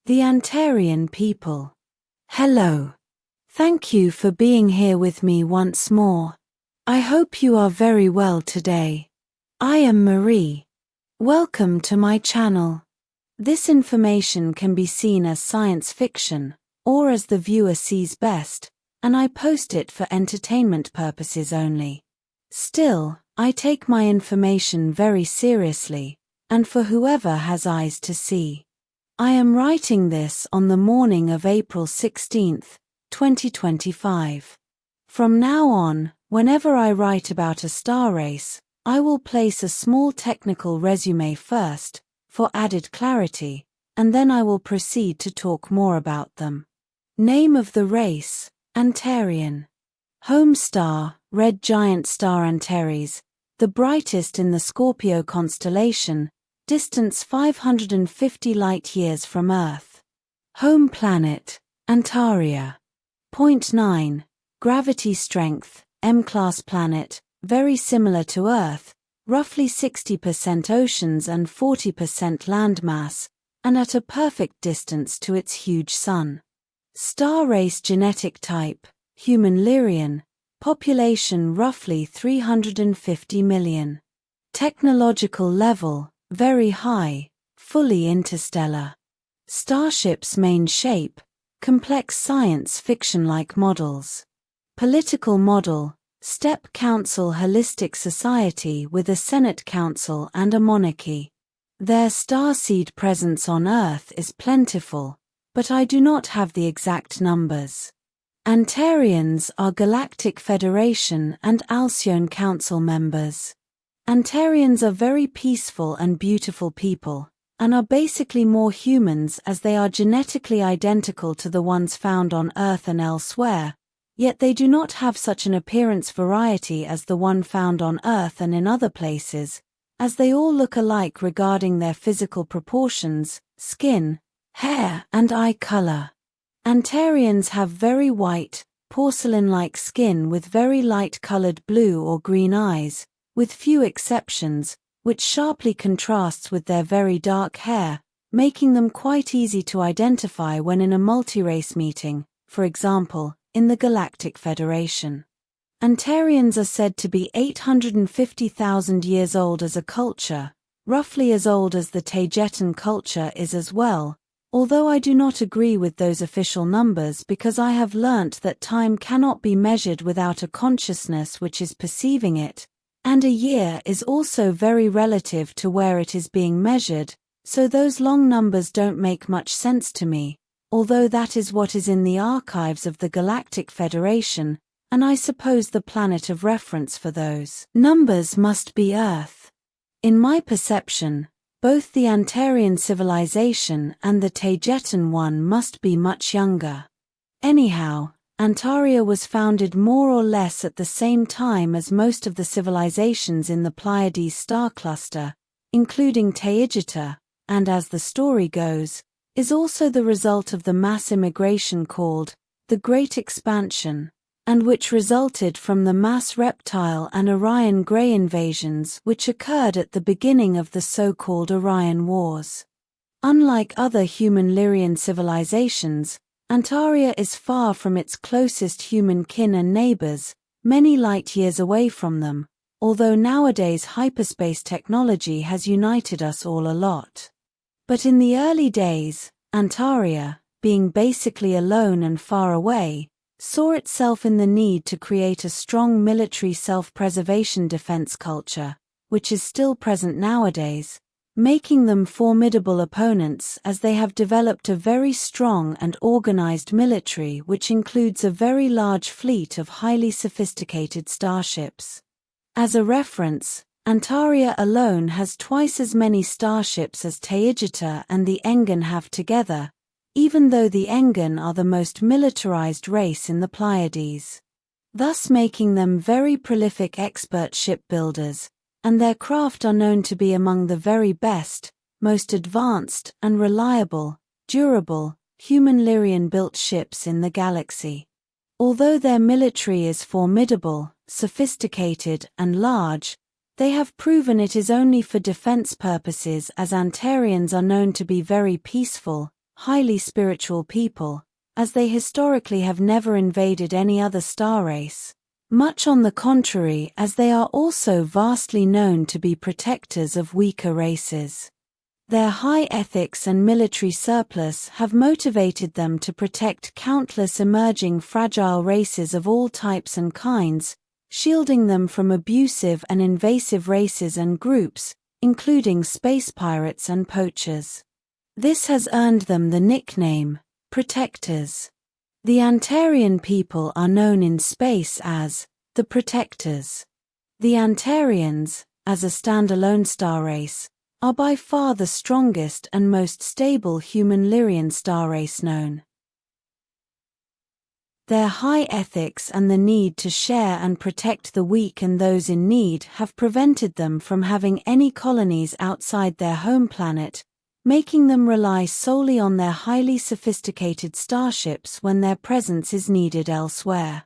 The Antarian people. Hello. Thank you for being here with me once more. I hope you are very well today. I am Marie. Welcome to my channel. This information can be seen as science fiction, or as the viewer sees best, and I post it for entertainment purposes only. Still, I take my information very seriously, and for whoever has eyes to see. I am writing this on the morning of April 16th, 2025. From now on, whenever I write about a star race, I will place a small technical resume first, for added clarity, and then I will proceed to talk more about them. Name of the race: Antarian. Home star: red giant star Antares, the brightest in the Scorpio constellation, distance 550 light-years from Earth. Home planet: Antaria. Point 9. Gravity strength: M-class planet, very similar to Earth, roughly 60% oceans and 40% landmass, and at a perfect distance to its huge sun. Star race genetic type: human Lyrian, population roughly 350 million. Technological level: very high, fully interstellar. Starship's main shape: complex science fiction-like models. Political model: Step Council holistic society with a Senate Council and a monarchy. Their starseed presence on Earth is plentiful, but I do not have the exact numbers. Antarians are Galactic Federation and Alcyone Council members. Antarians are very peaceful and beautiful people, and are basically more humans as they are genetically identical to the ones found on Earth and elsewhere, yet they do not have such an appearance variety as the one found on Earth and in other places, as they all look alike regarding their physical proportions, skin, hair, and eye color. Antarians have very white, porcelain-like skin with very light-colored blue or green eyes, with few exceptions, which sharply contrasts with their very dark hair, making them quite easy to identify when in a multi-race meeting, for example, in the Galactic Federation. Antarians are said to be 850,000 years old as a culture, roughly as old as the Taygetan culture is as well, although I do not agree with those official numbers because I have learnt that time cannot be measured without a consciousness which is perceiving it, and a year is also very relative to where it is being measured, so those long numbers don't make much sense to me, although that is what is in the archives of the Galactic Federation, and I suppose the planet of reference for those numbers must be Earth. In my perception, both the Antarian civilization and the Taygetan one must be much younger. Anyhow, Antaria was founded more or less at the same time as most of the civilizations in the Pleiades star cluster, including Taygeta, and as the story goes, is also the result of the mass immigration called the Great Expansion, and which resulted from the mass reptile and Orion Grey invasions which occurred at the beginning of the so-called Orion Wars. Unlike other human Lyrian civilizations, Antaria is far from its closest human kin and neighbors, many light-years away from them, although nowadays hyperspace technology has united us all a lot. But in the early days, Antaria, being basically alone and far away, saw itself in the need to create a strong military self-preservation defense culture, which is still present nowadays, making them formidable opponents as they have developed a very strong and organized military which includes a very large fleet of highly sophisticated starships. As a reference, Antaria alone has twice as many starships as Taygeta and the Engan have together, even though the Engan are the most militarized race in the Pleiades, thus making them very prolific expert shipbuilders, and their craft are known to be among the very best, most advanced and reliable, durable, human Lyrian-built ships in the galaxy. Although their military is formidable, sophisticated, and large, they have proven it is only for defense purposes as Antarians are known to be very peaceful, highly spiritual people, as they historically have never invaded any other star race. Much on the contrary, as they are also vastly known to be protectors of weaker races. Their high ethics and military surplus have motivated them to protect countless emerging fragile races of all types and kinds, shielding them from abusive and invasive races and groups, including space pirates and poachers. This has earned them the nickname, Protectors. The Antarian people are known in space as the Protectors. The Antarians, as a standalone star race, are by far the strongest and most stable human Lyrian star race known. Their high ethics and the need to share and protect the weak and those in need have prevented them from having any colonies outside their home planet, making them rely solely on their highly sophisticated starships when their presence is needed elsewhere.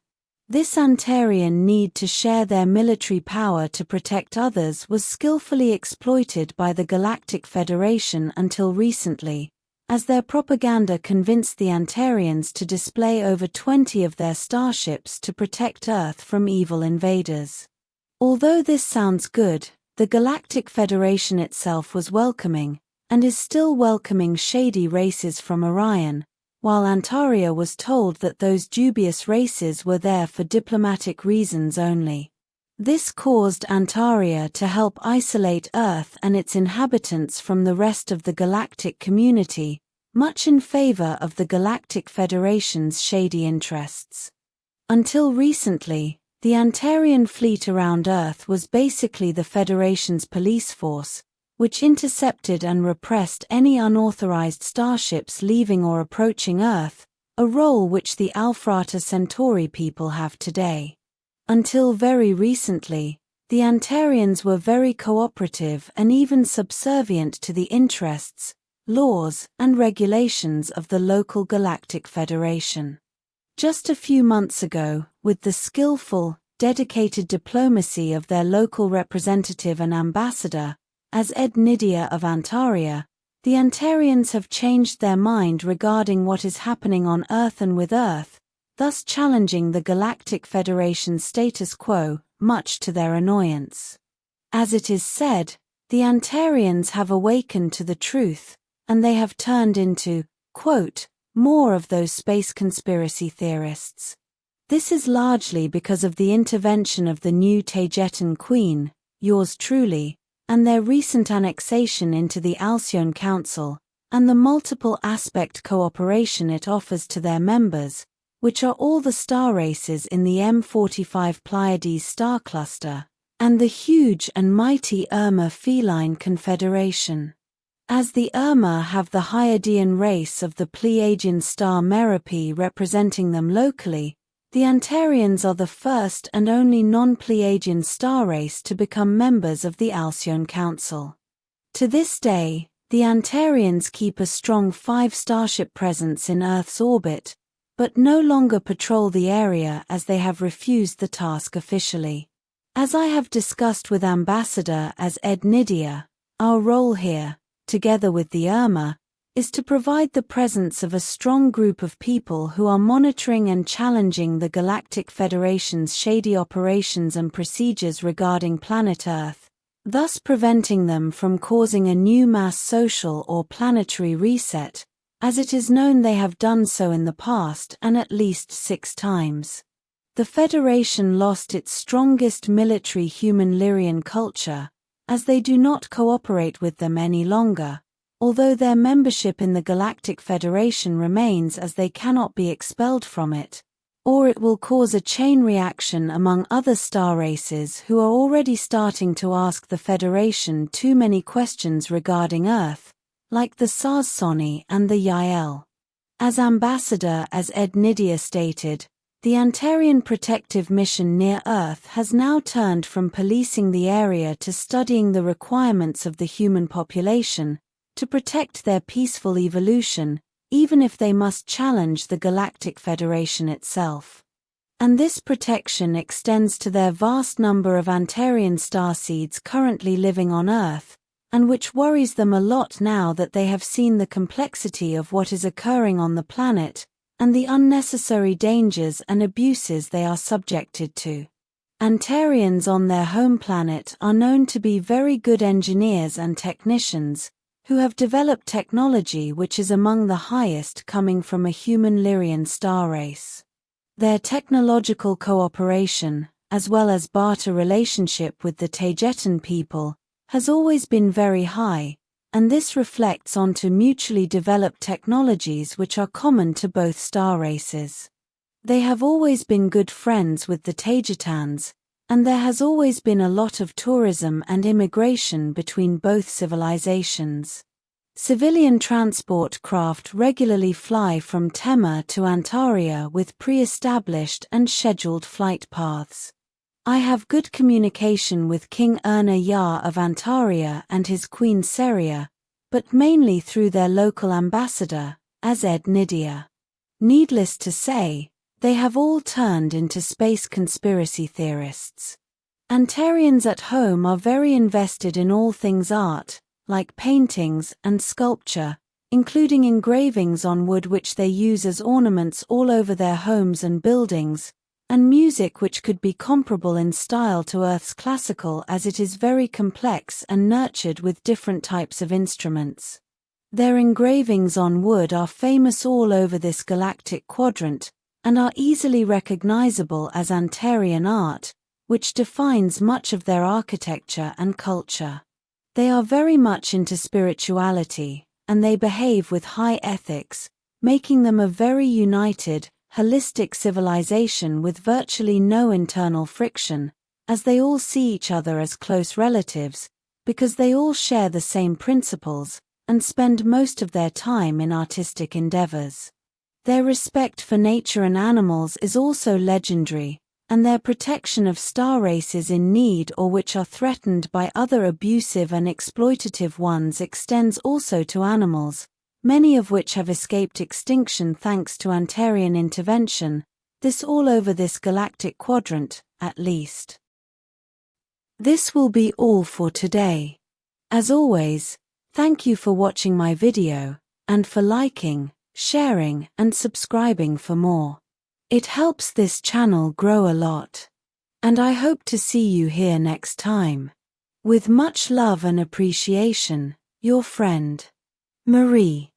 This Antarian need to share their military power to protect others was skillfully exploited by the Galactic Federation until recently, as their propaganda convinced the Antarians to display over 20 of their starships to protect Earth from evil invaders. Although this sounds good, the Galactic Federation itself was welcoming, and is still welcoming shady races from Orion, while Antaria was told that those dubious races were there for diplomatic reasons only. This caused Antaria to help isolate Earth and its inhabitants from the rest of the galactic community, much in favor of the Galactic Federation's shady interests. Until recently, the Antarian fleet around Earth was basically the Federation's police force, which intercepted and repressed any unauthorized starships leaving or approaching Earth, a role which the Alpharata Centauri people have today. Until very recently, the Antarians were very cooperative and even subservient to the interests, laws, and regulations of the local Galactic Federation. Just a few months ago, with the skillful, dedicated diplomacy of their local representative and ambassador, as Ed Nydia of Antaria, the Antarians have changed their mind regarding what is happening on Earth and with Earth, thus challenging the Galactic Federation's status quo, much to their annoyance. As it is said, the Antarians have awakened to the truth, and they have turned into, quote, more of those space conspiracy theorists. This is largely because of the intervention of the new Taygetan queen, yours truly, and their recent annexation into the Alcyon Council, and the multiple aspect cooperation it offers to their members, which are all the star races in the M45 Pleiades star cluster, and the huge and mighty Urmah feline confederation. As the Urmah have the Hyadian race of the Pleiadian star Merope representing them locally, the Antarians are the first and only non-Pleiadian star race to become members of the Alcyon Council. To this day, the Antarians keep a strong 5-starship presence in Earth's orbit, but no longer patrol the area as they have refused the task officially. As I have discussed with Ambassador as Ed Nydia, our role here, together with the Urmah, is to provide the presence of a strong group of people who are monitoring and challenging the Galactic Federation's shady operations and procedures regarding planet Earth, thus preventing them from causing a new mass social or planetary reset, as it is known they have done so in the past and at least 6 times. The Federation lost its strongest military human Lyrian culture, as they do not cooperate with them any longer, although their membership in the Galactic Federation remains as they cannot be expelled from it, or it will cause a chain reaction among other star races who are already starting to ask the Federation too many questions regarding Earth, like the Sarsoni and the Yael. As Ambassador as Ed Nydia stated, the Antarian protective mission near Earth has now turned from policing the area to studying the requirements of the human population, to protect their peaceful evolution, even if they must challenge the Galactic Federation itself. And this protection extends to their vast number of Antarian starseeds currently living on Earth, and which worries them a lot now that they have seen the complexity of what is occurring on the planet, and the unnecessary dangers and abuses they are subjected to. Antarians on their home planet are known to be very good engineers and technicians, who have developed technology which is among the highest coming from a human Lyrian star race. Their technological cooperation, as well as barter relationship with the Taygetan people, has always been very high, and this reflects onto mutually developed technologies which are common to both star races. They have always been good friends with the Taygetans, and there has always been a lot of tourism and immigration between both civilizations. Civilian transport craft regularly fly from Tema to Antaria with pre-established and scheduled flight paths. I have good communication with King Urmah Yah of Antaria and his Queen Seria, but mainly through their local ambassador, Azed Nidia. Needless to say, they have all turned into space conspiracy theorists. Antarians at home are very invested in all things art, like paintings and sculpture, including engravings on wood which they use as ornaments all over their homes and buildings, and music which could be comparable in style to Earth's classical as it is very complex and nurtured with different types of instruments. Their engravings on wood are famous all over this galactic quadrant, and are easily recognizable as Antarian art, which defines much of their architecture and culture. They are very much into spirituality, and they behave with high ethics, making them a very united, holistic civilization with virtually no internal friction, as they all see each other as close relatives, because they all share the same principles, and spend most of their time in artistic endeavors. Their respect for nature and animals is also legendary, and their protection of star races in need or which are threatened by other abusive and exploitative ones extends also to animals, many of which have escaped extinction thanks to Antarian intervention, this all over this galactic quadrant, at least. This will be all for today. As always, thank you for watching my video, and for liking, sharing, and subscribing for more. It helps this channel grow a lot. And I hope to see you here next time. With much love and appreciation, your friend, Marie.